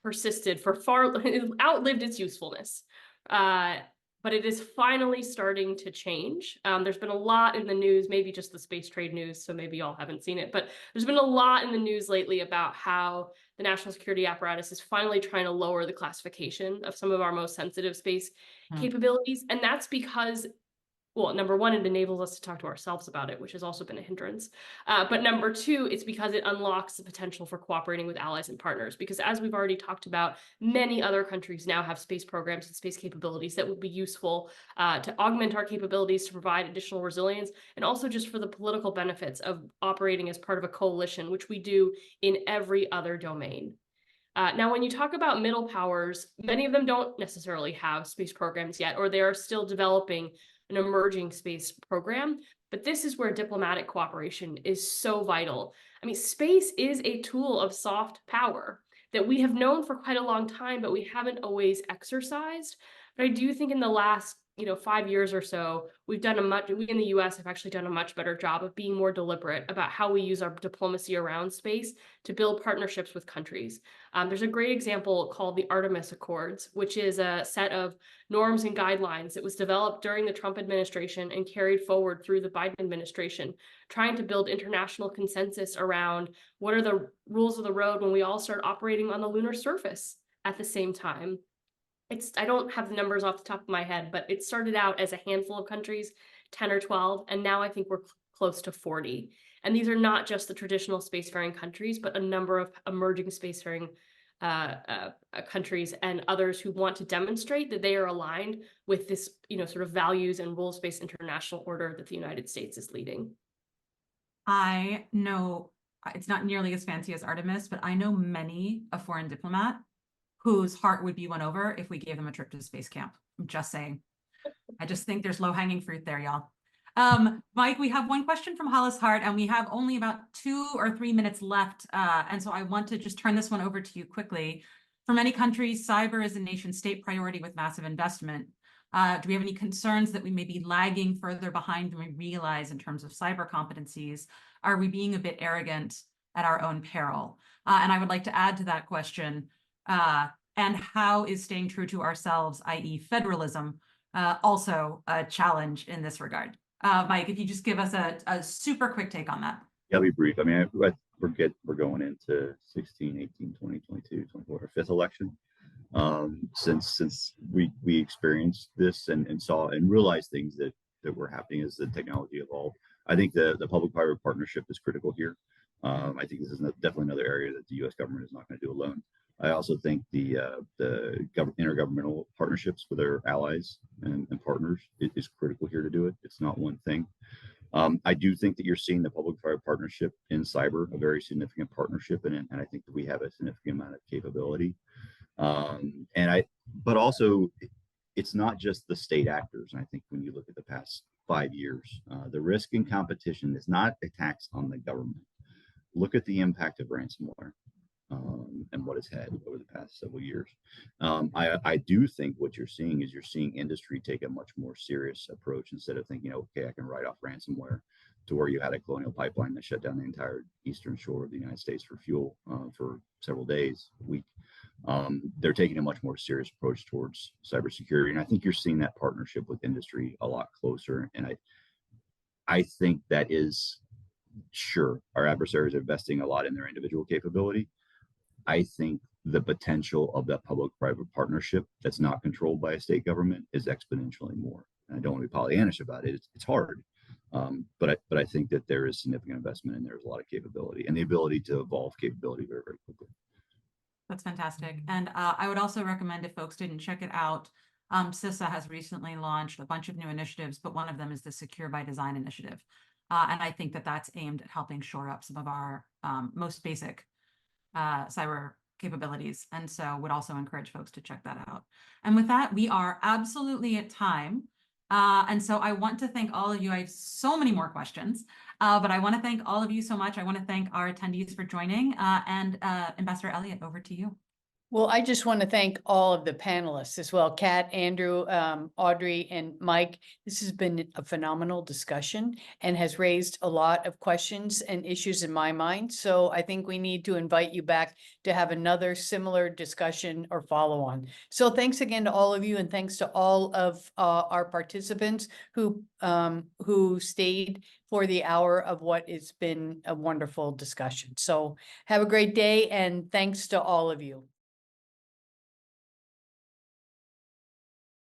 persisted for outlived its usefulness. But it is finally starting to change. There's been a lot in the news, maybe just the space trade news, so maybe y'all haven't seen it, but there's been a lot in the news lately about how the national security apparatus is finally trying to lower the classification of some of our most sensitive space capabilities. And that's because, well, number one, it enables us to talk to ourselves about it, which has also been a hindrance. But number two, it's because it unlocks the potential for cooperating with allies and partners. Because as we've already talked about, many other countries now have space programs and space capabilities that would be useful to augment our capabilities, to provide additional resilience, and also just for the political benefits of operating as part of a coalition, which we do in every other domain. Now, when you talk about middle powers, many of them don't necessarily have space programs yet, or they are still developing an emerging space program. But this is where diplomatic cooperation is so vital. I mean, space is a tool of soft power that we have known for quite a long time, but we haven't always exercised. But I do think in the last 5 years or so, we in the US have actually done a much better job of being more deliberate about how we use our diplomacy around space to build partnerships with countries. There's a great example called the Artemis Accords, which is a set of norms and guidelines that was developed during the Trump administration and carried forward through the Biden administration, trying to build international consensus around what are the rules of the road when we all start operating on the lunar surface at the same time. I don't have the numbers off the top of my head, but it started out as a handful of countries, 10 or 12, and now I think we're close to 40. And these are not just the traditional spacefaring countries, but a number of emerging spacefaring countries and others who want to demonstrate that they are aligned with this, sort of values and rules-based international order that the United States is leading. I know it's not nearly as fancy as Artemis, but I know many a foreign diplomat whose heart would be won over if we gave them a trip to space camp. I'm just saying. I just think there's low-hanging fruit there, y'all. Mike, we have one question from Hollis Hart, and we have only about 2 or 3 minutes left. And so I want to just turn this one over to you quickly. For many countries, cyber is a nation-state priority with massive investment. Do we have any concerns that we may be lagging further behind than we realize in terms of cyber competencies? Are we being a bit arrogant at our own peril? And I would like to add to that question, and how is staying true to ourselves, i.e. federalism, also a challenge in this regard? Mike, if you just give us a super quick take on that. Yeah, I'll be brief. I mean, we're going into 16, 18, 20, 22, 24, our 5th election. Since we experienced this and saw and realized things that were happening as the technology evolved. I think the public-private partnership is critical here. I think this is definitely another area that the U.S. government is not going to do alone. I also think the intergovernmental partnerships with our allies and partners is critical here to do it. It's not one thing. I do think that you're seeing the public-private partnership in cyber, a very significant partnership, and I think that we have a significant amount of capability. But also, it's not just the state actors. And I think when you look at the past 5 years, the risk and competition is not a tax on the government. Look at the impact of ransomware and what it's had over the past several years. I do think what you're seeing is industry take a much more serious approach instead of thinking, okay, I can write off ransomware, to where you had a Colonial Pipeline that shut down the entire eastern shore of the United States for fuel for several days, a week. They're taking a much more serious approach towards cybersecurity. And I think you're seeing that partnership with industry a lot closer. And I think that is, sure, our adversaries are investing a lot in their individual capability. I think the potential of that public-private partnership that's not controlled by a state government is exponentially more. And I don't want to be Pollyannish about it. It's hard. But I think that there is significant investment and there's a lot of capability and the ability to evolve capability very, very quickly. That's fantastic. And I would also recommend, if folks didn't check it out, CISA has recently launched a bunch of new initiatives, but one of them is the Secure by Design initiative. And I think that that's aimed at helping shore up some of our most basic cyber capabilities. And so would also encourage folks to check that out. And with that, we are absolutely at time. And so I want to thank all of you. I have so many more questions, but I want to thank all of you so much. I want to thank our attendees for joining, and Ambassador Elliott, over to you. Well, I just want to thank all of the panelists as well, Kat, Andrew, Audrey, and Mike. This has been a phenomenal discussion and has raised a lot of questions and issues in my mind. So I think we need to invite you back to have another similar discussion or follow on. So thanks again to all of you, and thanks to all of our participants who stayed for the hour of what has been a wonderful discussion. So have a great day, and thanks to all of you.